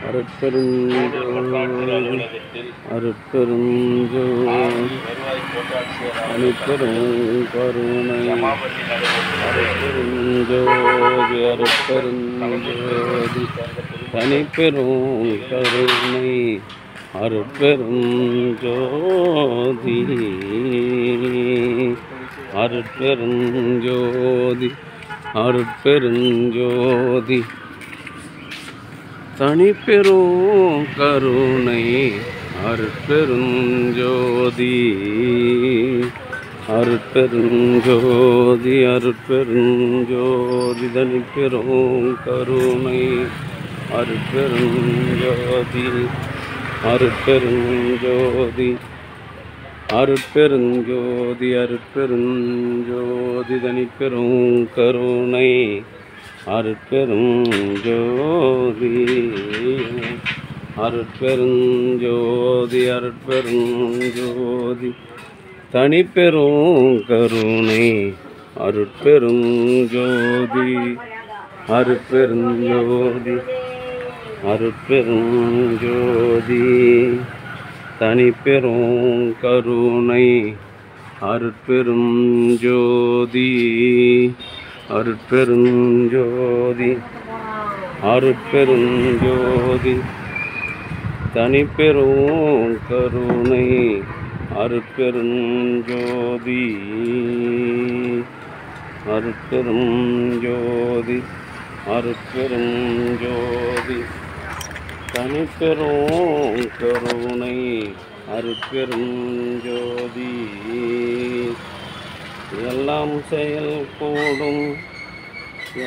அருட்பெருஞ்சோதி அருட்பெருஞ்சோதி தனிப்பெரும் கருணை அருட்பெருஞ்சோதி அருட்பெருஞ்சோதி தனிப்பெரும் கருணை அருட்பெருஞ்சோதி அருட்பெருஞ்சோதி அருட்பெருஞ்சோதி தனிப்பெரும் கருணை அருட்பெருஞ்சோதி அருட்பெருஞ்சோதி அருட்பெருஞ்சோதி தனிப்பெரும் கருணை அருட்பெருஞ்சோதி அருட்பெருஞ்சோதி அருட்பெருஞ்சோதி அருட்பெருஞ்சோதி தனிப்பெரும் கருணை அருட்பெருஞ்சோதி அருட்பெருஞ்சோதி அருட்பெருஞ்சோதி தனிப்பெரும் கருணை அருட்பெருஞ்சோதி அருட்பெருஞ்சோதி அருட்பெருஞ்சோதி தனிப்பெரும் கருணை அருட்பெருஞ்சோதி அருட்பெருஞ்சோதி அருட்பெருஞ்சோதி தனிப்பெரும் கருணை அருட்பெருஞ்சோதி அருட்பெருஞ்சோதி அருட்பெருஞ்சோதி தனிப்பெரும் கருணை அருட்பெருஞ்சோதி எல்லாம் செயல் கூடும்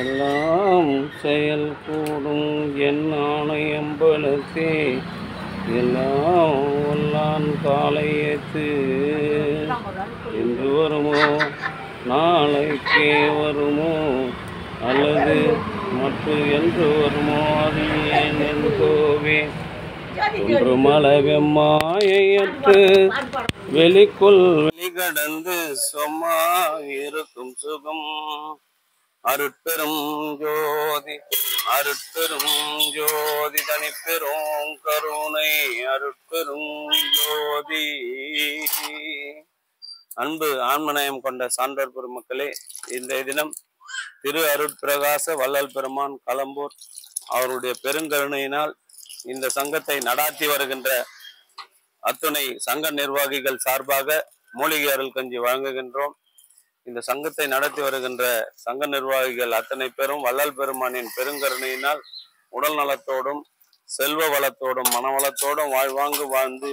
எல்லாம் செயல் கூடும் என் ஆணையம்பலத்தே எல்லாம் வல்லான் காலையேத்து இன்று வருமோ நாளைக்கே வருமோ அல்லது மற்ற என்று வருமோ அது ஏன் என்போவே ஒன்று மலவெம்மாயற்று வெளிக்குள் வெளிகடந்து சும்மா இருக்கும் சுகம் அருட்பெரும் ஜோதி அருட்பெரும் ஜோதி தனிப்பெரும் கருணை அருட்பெரும் ஜோதி. அன்பு ஆன்மநயம் கொண்ட சான்றோர் பெருமக்களே, இன்றைய தினம் திரு அருட்பிரகாச வள்ளல் பெருமான் களம்பூர் அவருடைய பெருங்கருணையினால் இந்த சங்கத்தை நடாத்தி வருகின்ற அத்துணை சங்க நிர்வாகிகள் சார்பாக மூலிகை அருள் கஞ்சி வழங்குகின்றோம். இந்த சங்கத்தை நடத்தி வருகின்ற சங்க நிர்வாகிகள் அத்தனை பேரும் வள்ளல் பெருமானின் பெருங்கருணையினால் உடல் நலத்தோடும் செல்வ வளத்தோடும் மனவளத்தோடும் வாழ்வாங்கு வாழ்ந்து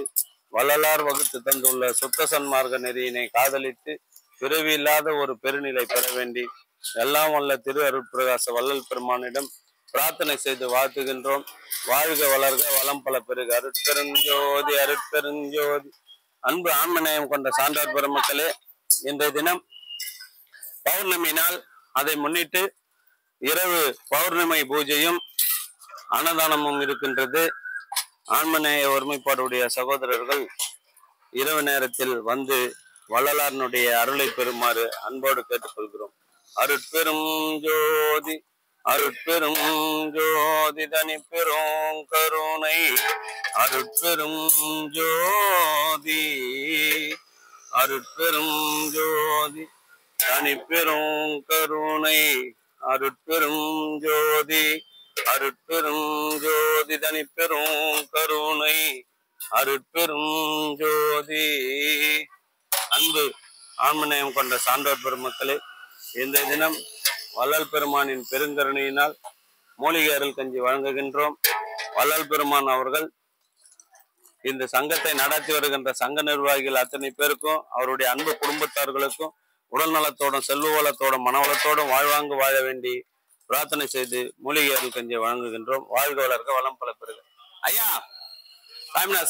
வள்ளலார் வகுத்து தந்துள்ள சுத்த சன்மார்க்க நெறியினை காதலித்து பிறவி இல்லாத ஒரு பெருநிலை பெற வேண்டி எல்லாம் வல்ல திரு அருட்பிரகாச வள்ளல் பெருமானிடம் பிரார்த்தனை செய்து வாழ்த்துகின்றோம். வாழ்க வளர்க வளம் பல பெருக. அருட்பெருஞ்சோதி அருட்பெருஞ்சோதி. அன்பு ஆன்மநேயம் கொண்ட சான்றோர் பெருமக்களே, இன்றைய தினம் பௌர்ணமி நாள். அதை முன்னிட்டு இரவு பௌர்ணமி பூஜையும் அன்னதானமும் இருக்கின்றது. ஆன்மநேய ஒருமைப்பாடுடைய சகோதரர்கள் இரவு நேரத்தில் வந்து வள்ளலாரனுடைய அருளை பெறுமாறு அன்போடு கேட்டுக்கொள்கிறோம். அருட்பெரும் ஜோதி அருட்பெரும் ஜோதி தனிப்பெரும் கருணை அருட்பெரும் ஜோதி அருட்பெரும் ஜோதி தனிப்பெரும் கருணை அருட்பெரும் ஜோதி அருட்பெரும் ஜோதி தனிப்பெரும் கருணை அருட்பெரும் ஜோதி. அன்பு ஆன்மநேயம் கொண்ட சான்றோர் பெருமக்களே, இந்த தினம் வள்ளல் பெருமானின் பெருங்கருணையினால் மூலிகை அருள் கஞ்சி வழங்குகின்றோம். வள்ளல் பெருமான் அவர்கள் இந்த சங்கத்தை நடத்தி வருகின்ற சங்க நிர்வாகிகள் அத்தனை பேருக்கும் அவருடைய அன்பு குடும்பத்தார்களுக்கும் உடல் நலத்தோடும் செல்வ வளத்தோடும் மனவளத்தோடும் வாழ்வாங்கு வாழ வேண்டி பிரார்த்தனை செய்து மூலிகை அருள் கஞ்சியை வழங்குகின்றோம். வாழ்க வளர்க்க வளம் பல பெருக. ஐயா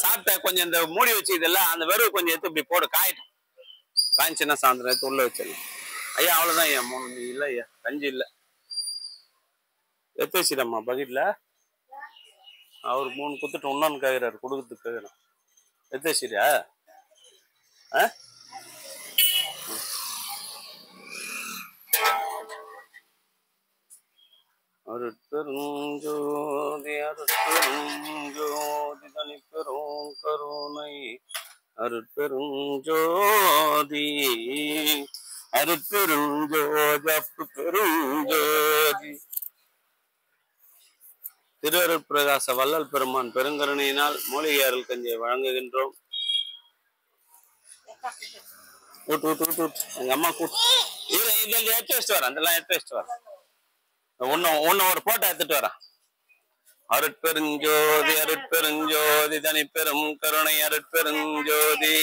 சாப்பிட்ட கொஞ்சம் இந்த மூடி வச்சு இதெல்லாம் அந்த வெறுவு கொஞ்சம் எடுத்து இப்படி போடு, காயிட்டும். காய்ச்சின்னா சாயந்தரம் எடுத்து உள்ள வச்சிடலாம். ஐயா அவ்வளவுதான் ஐயா, 3 இல்லை ஐயா, கஞ்சி இல்லை எடுத்து வச்சிடம்மா பக்கெட்ல. அவர் 3 குத்துட்டு ஒன்னான்னு கேட்கிறாரு, கொடுக்கறதுக்கு கேட்கணும். எடுத்து வச்சிரியா? அருட்பெருஞ்சோதி அருட்பெரும் கைலாச வள்ளல் பெருமான் பெருங்கருணையினால் மூலிகை அருள் கஞ்சியை வழங்குகின்றோம். கூட்டு கூட்டு கூட்டு கூட்டு எங்க அம்மா கூட்டு எடுத்து வச்சுட்டு வரேன். அதெல்லாம் எடுத்து வச்சுட்டு வரேன். ஒன்னு ஒரு போட்டோ எடுத்துட்டு வரேன். அருட்பெருஞ்சோதி அருட்பெருஞ்சோதி தனிப்பெரும் கருணை அருட்பெருஞ்சோதி